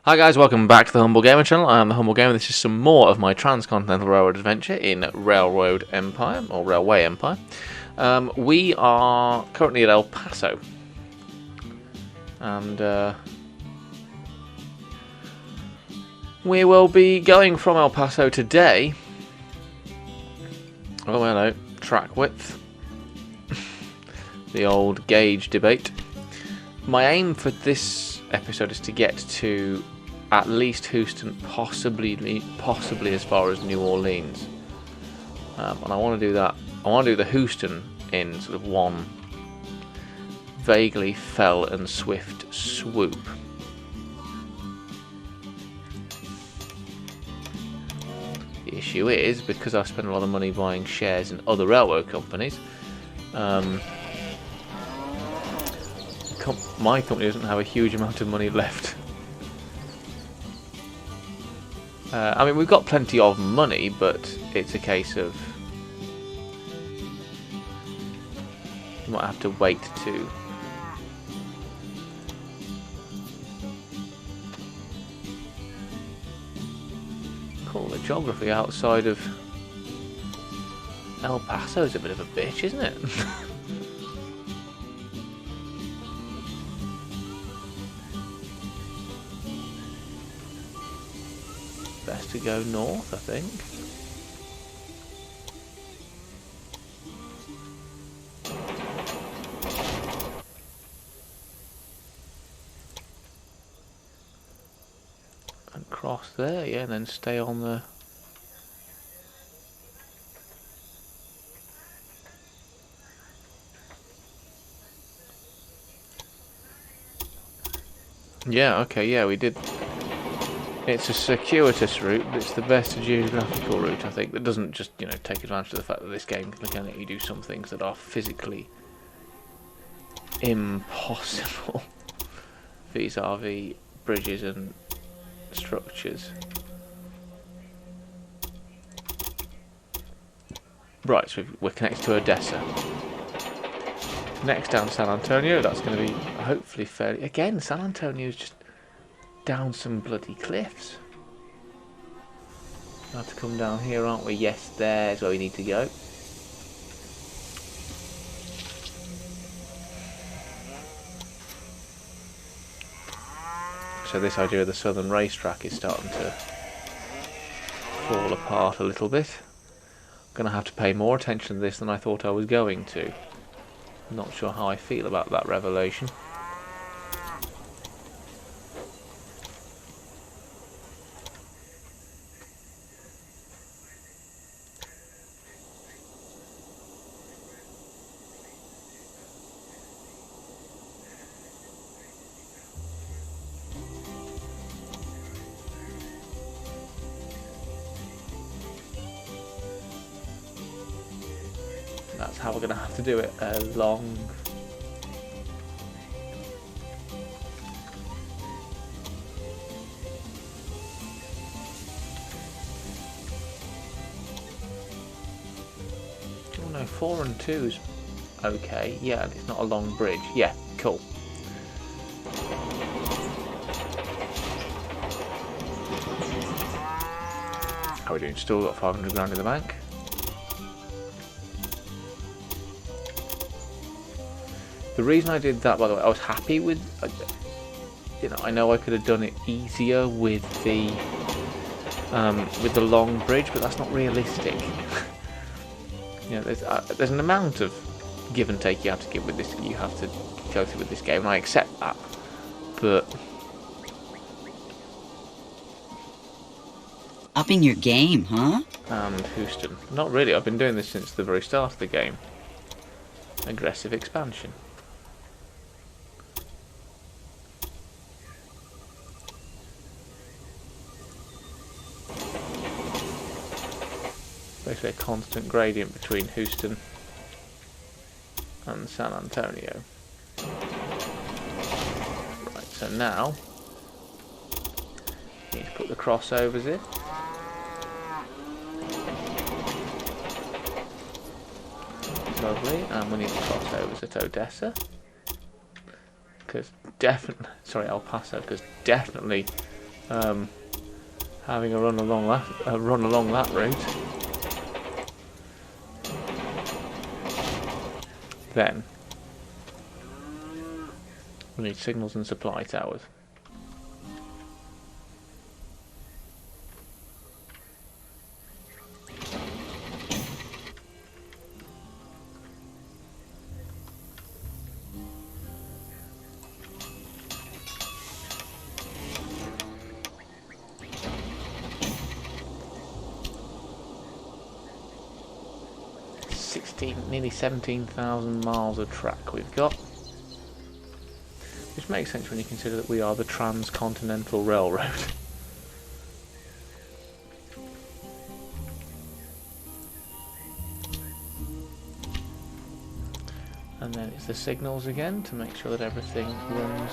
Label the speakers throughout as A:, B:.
A: Hi guys, welcome back to the Humble Gamer channel. I am the Humble Gamer. This is some more of my Transcontinental Railroad adventure in Railroad Empire, or Railway Empire. We are currently at El Paso. And we will be going from El Paso today. Oh hello, track width. The old gauge debate. My aim for this episode is to get to at least Houston, possibly as far as New Orleans, and I want to do that. I want to do the Houston in sort of one vaguely fell and swift swoop. The issue is, because I've spent a lot of money buying shares in other railroad companies, my company doesn't have a huge amount of money left. I mean, we've got plenty of money, but it's a case of you might have to wait to call the geography outside of El Paso is a bit of a bitch, isn't it? Best to go north, I think. And cross there, yeah, and then stay on the... Yeah, okay, yeah, we did... It's a circuitous route, but it's the best geographical route, I think, that doesn't just, take advantage of the fact that this game can let you do some things that are physically impossible vis-a-vis bridges and structures. Right, so we're connected to Odessa. Next down San Antonio, that's going to be hopefully fairly... Again, San Antonio's just down some bloody cliffs. We'll have to come down here, aren't we? Yes, there's where we need to go. So this idea of the southern racetrack is starting to fall apart a little bit. I'm going to have to pay more attention to this than I thought I was going to. Not sure how I feel about that revelation. That's how we're going to have to do it along. Oh no, 4 and 2's okay. Yeah, and it's not a long bridge. Yeah, cool. How are we doing? Still got 500 grand in the bank. The reason I did that, by the way, I was happy with, I know I could have done it easier with the long bridge, but that's not realistic. There's an amount of give and take you have to give with this. You have to go through with this game, and I accept that. But
B: upping your game, huh?
A: And Houston, not really. I've been doing this since the very start of the game. Aggressive expansion. Basically a constant gradient between Houston and San Antonio. Right, so now need to put the crossovers in. Lovely, and we need the crossovers at Odessa. Because definitely, sorry, El Paso, because definitely having a run along that route. Then we need signals and supply towers. Nearly 17,000 miles of track we've got, which makes sense when you consider that we are the Transcontinental Railroad. And then it's the signals again to make sure that everything runs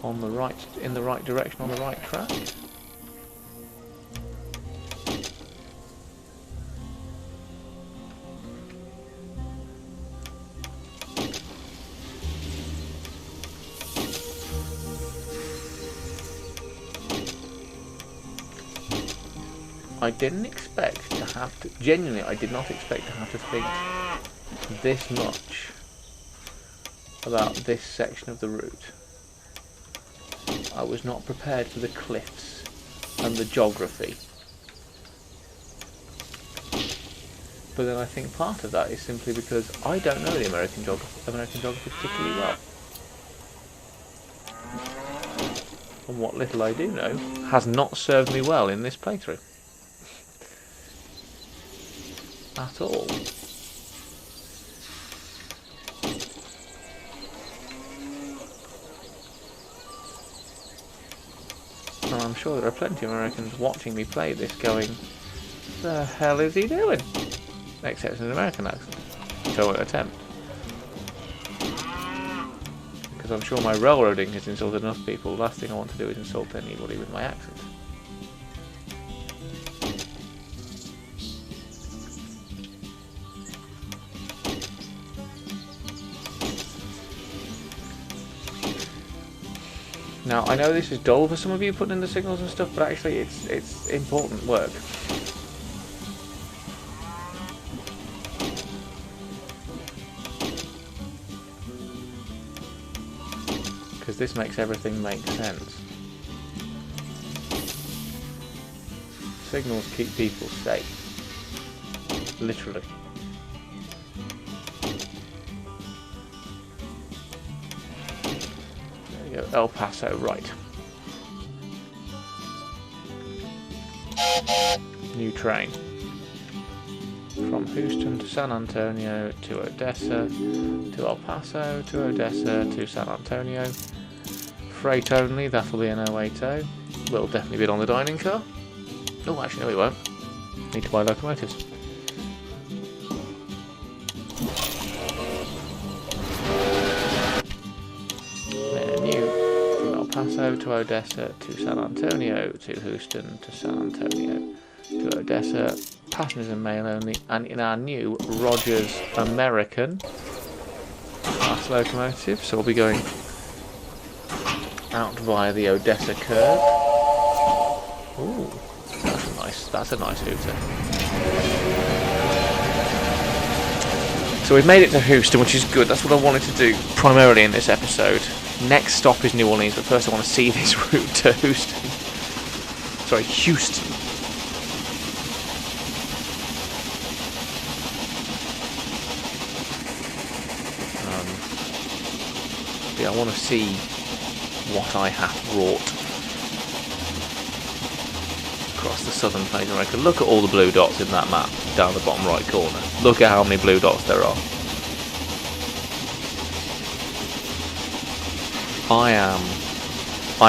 A: on the in the right direction on the right track. I didn't expect to have to, genuinely I did not expect to have to think this much about this section of the route. I was not prepared for the cliffs and the geography. But then I think part of that is simply because I don't know the American geography particularly well. And what little I do know has not served me well in this playthrough. At all. And I'm sure there are plenty of Americans watching me play this going, the hell is he doing? Except in an American accent, which I won't attempt. Because I'm sure my railroading has insulted enough people. The last thing I want to do is insult anybody with my accent. Now, I know this is dull for some of you putting in the signals and stuff, but actually it's important work. Because this makes everything make sense. Signals keep people safe. Literally. El Paso, right. New train. From Houston to San Antonio to Odessa to El Paso to Odessa to San Antonio. Freight only, that'll be an 080. We'll definitely bid on the dining car. Oh, actually, no, we won't. Need to buy locomotives. Paso to Odessa to San Antonio to Houston to San Antonio to Odessa, passengers and mail only, and in our new Rogers American class locomotive, so we'll be going out via the Odessa curve. Ooh, that's a nice hooter. So we've made it to Houston, which is good. That's what I wanted to do primarily in this episode. Next stop is New Orleans, but first I want to see this route to Houston. Sorry, Houston. Yeah, I want to see what I have wrought across the southern plains of America. Look at all the blue dots in that map down the bottom right corner. Look at how many blue dots there are. I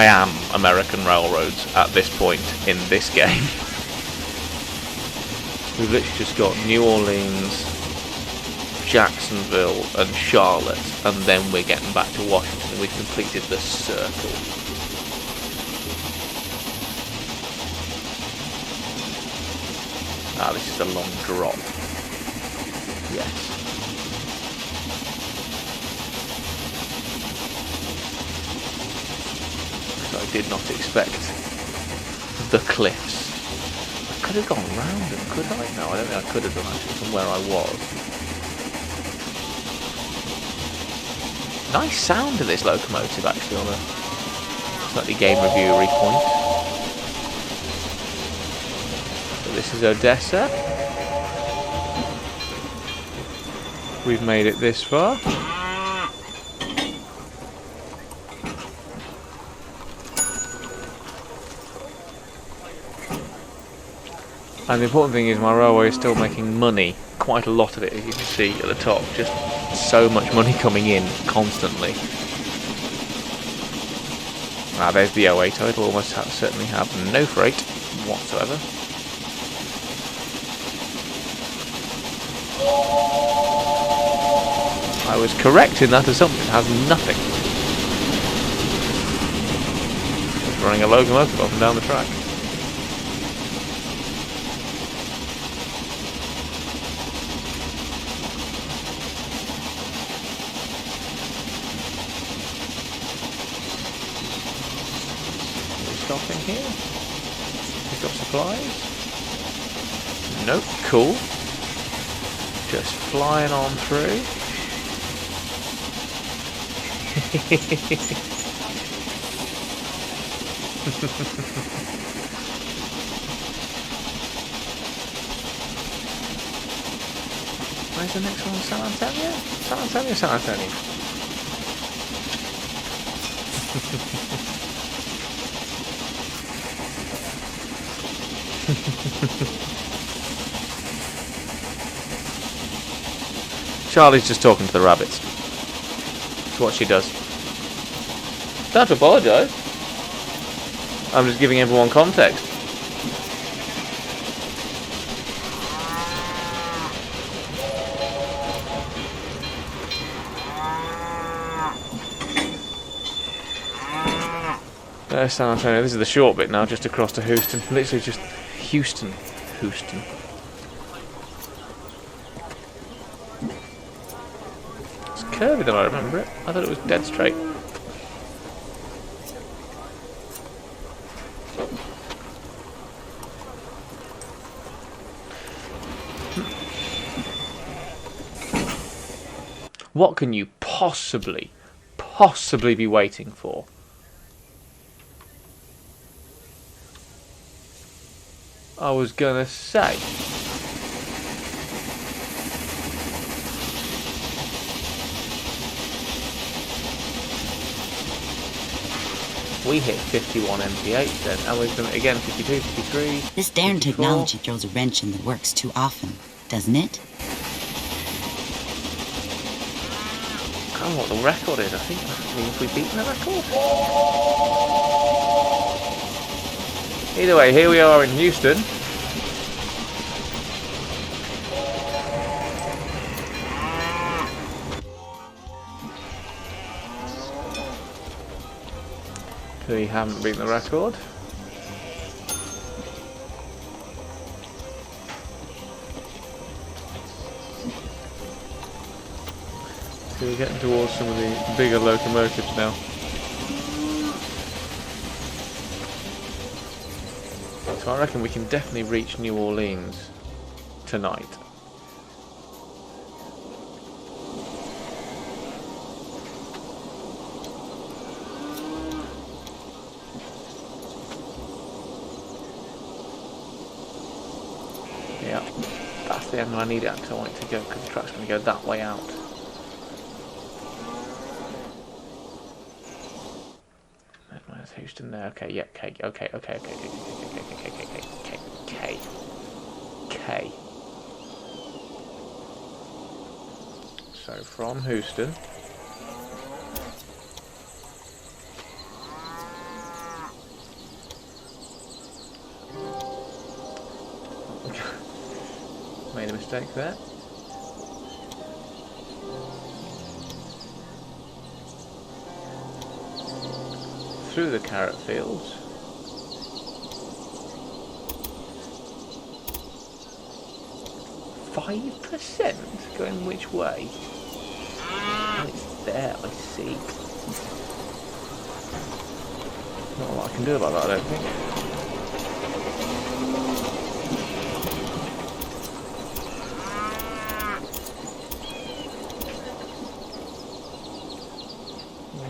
A: am American railroads at this point in this game. We've literally just got New Orleans, Jacksonville and Charlotte, and then we're getting back to Washington and we've completed the circle. Ah, this is a long drop. Yes. I did not expect the cliffs. I could have gone round them, could I? No, I don't think I could have done actually from where I was. Nice sound to this locomotive actually on a slightly game reviewery point. So this is Odessa. We've made it this far. And the important thing is my railway is still making money. Quite a lot of it, as you can see at the top. Just so much money coming in constantly. Ah, there's the 08. It'll almost certainly have no freight whatsoever. I was correct in that assumption. It has nothing. Just running a locomotive up and down the track. Stopping here? Pick up supplies? Nope, cool. Just flying on through. Where's the next one? San Antonio? San Antonio, San Antonio. Charlie's just talking to the rabbits. That's what she does. Don't have to apologise. I'm just giving everyone context. There's San Antonio. This is the short bit now, just across to Houston. Literally just Houston. It's curvy than I remember it. I thought it was dead straight. What can you possibly be waiting for? I was gonna say. We hit 51 MPH then, and we've done it again, 52, 53.
B: This darn
A: 54.
B: technology throws a wrench in the works too often, doesn't it?
A: I don't know what the record is. I think have we beaten the record? Either way, here we are in Houston. We haven't beaten the record. So we're getting towards some of the bigger locomotives now. So I reckon we can definitely reach New Orleans tonight. Yeah, that's the angle I need it at because I want it to go, because the track's going to go that way out. Where's Houston there? Okay, yeah, okay. So from Houston. Made a mistake there. Through the carrot fields. %? Going which way? Oh, it's there, I see. Not a lot I can do about that, I don't think.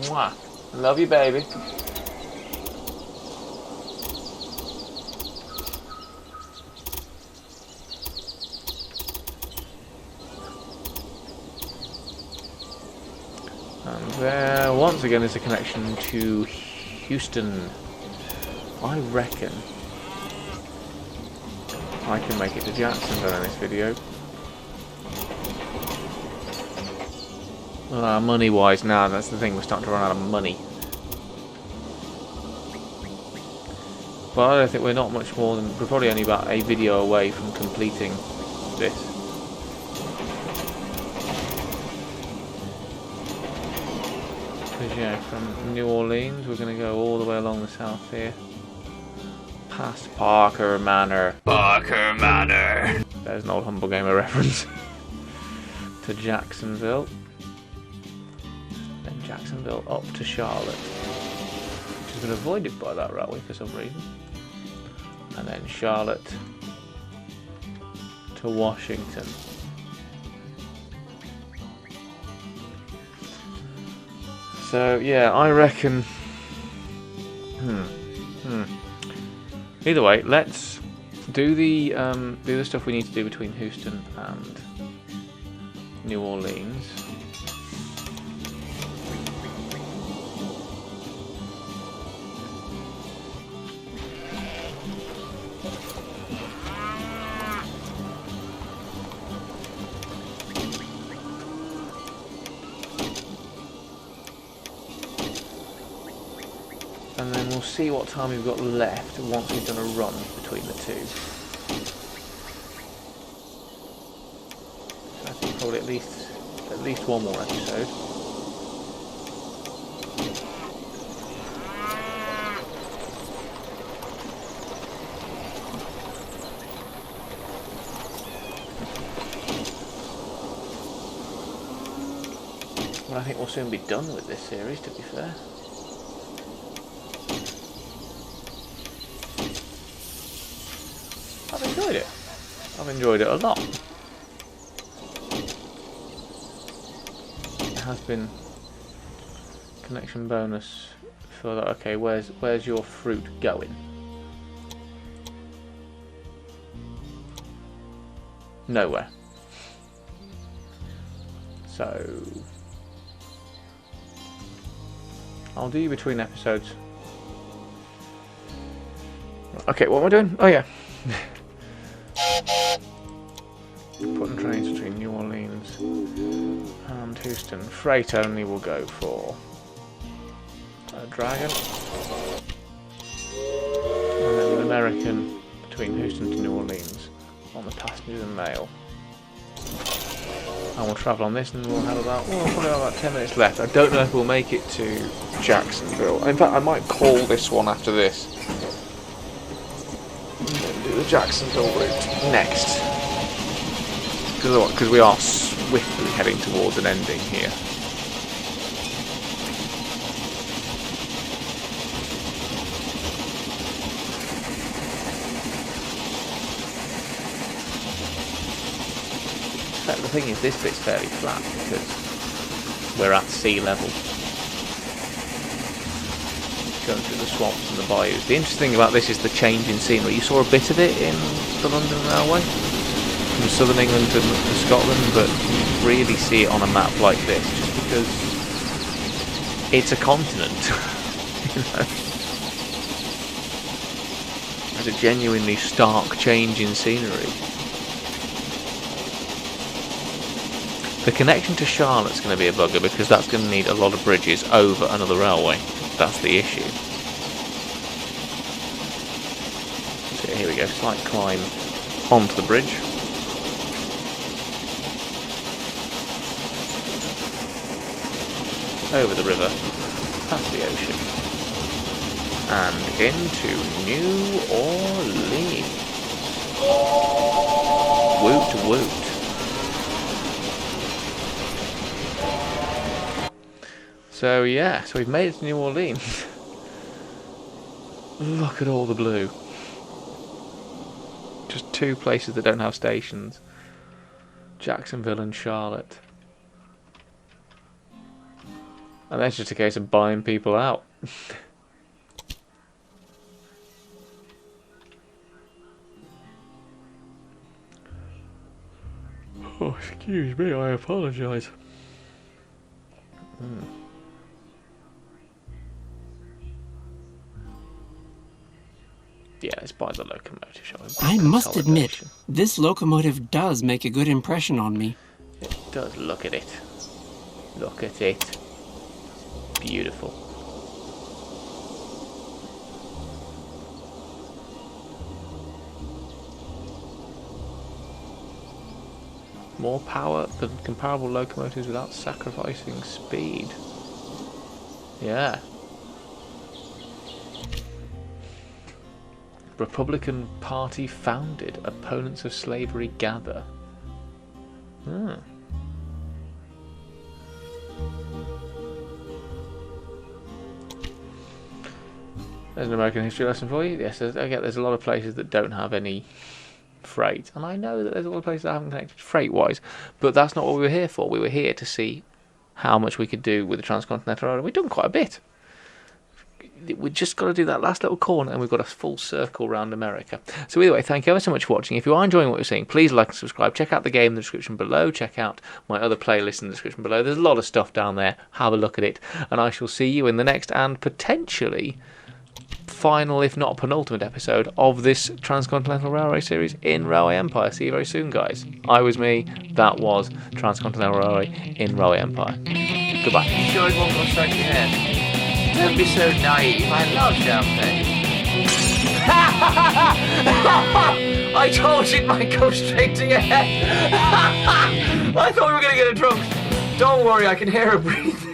A: Mwah. Love you, baby. And there, once again, is a connection to Houston. I reckon I can make it to Jacksonville in this video. Money-wise, now that's the thing, we're starting to run out of money. But I don't think we're not much more than, we're probably only about a video away from completing this. Because yeah, from New Orleans, we're going to go all the way along the south here. Past Parker Manor. Parker Manor! There's an old Humble Gamer reference. To Jacksonville. Then Jacksonville up to Charlotte. Which has been avoided by that railway for some reason. And then Charlotte to Washington. So yeah, I reckon. Either way, let's do the stuff we need to do between Houston and New Orleans. And then we'll see what time we've got left once we've done a run between the two. So I think probably at least one more episode. Well, I think we'll soon be done with this series, to be fair. I've enjoyed it a lot. It has been connection bonus for that. Okay, where's your fruit going? Nowhere. So I'll do you between episodes. Okay, what am I doing? Oh yeah. Putting trains between New Orleans and Houston. Freight only will go for a Dragon. And then an American between Houston to New Orleans on the passengers and mail. And we'll travel on this and we'll have probably about 10 minutes left. I don't know if we'll make it to Jacksonville. In fact, I might call this one after this. And then do the Jacksonville route next. Because we are swiftly heading towards an ending here. In fact, the thing is, this bit's fairly flat because we're at sea level. Going through the swamps and the bayous. The interesting thing about this is the change in scenery. You saw a bit of it in the London Railway. From southern England to Scotland, but you really see it on a map like this just because it's a continent. You know? There's a genuinely stark change in scenery. The connection to Charlotte's going to be a bugger because that's going to need a lot of bridges over another railway. That's the issue. So here we go, slight climb onto the bridge. Over the river, past the ocean, and into New Orleans. Woot woot. So yeah, so we've made it to New Orleans. Look at all the blue. Just 2 places that don't have stations. Jacksonville and Charlotte. And that's just a case of buying people out. Oh, excuse me, I apologise. Yeah, let's buy the locomotive, shall we?
C: I must admit, this locomotive does make a good impression on me.
A: It does. Look at it. Look at it. Beautiful. More power than comparable locomotives without sacrificing speed. Yeah. Republican Party founded. Opponents of slavery gather. Hmm. There's an American history lesson for you. Yes, there's a lot of places that don't have any freight. And I know that there's a lot of places that haven't connected freight-wise. But that's not what we were here for. We were here to see how much we could do with the Transcontinental Railroad. We've done quite a bit. We've just got to do that last little corner and we've got a full circle around America. So either way, thank you ever so much for watching. If you are enjoying what you're seeing, please like and subscribe. Check out the game in the description below. Check out my other playlist in the description below. There's a lot of stuff down there. Have a look at it. And I shall see you in the next and potentially final, if not penultimate episode of this Transcontinental Railway series in Railway Empire. See you very soon, guys. I was me. That was Transcontinental Railway in Railway Empire. Goodbye.
D: You sure it won't go straight to your head? Don't be so naive. I love champagne. I told you it might go straight to your head. I thought we were going to get a drunk. Don't worry, I can hear her breathing.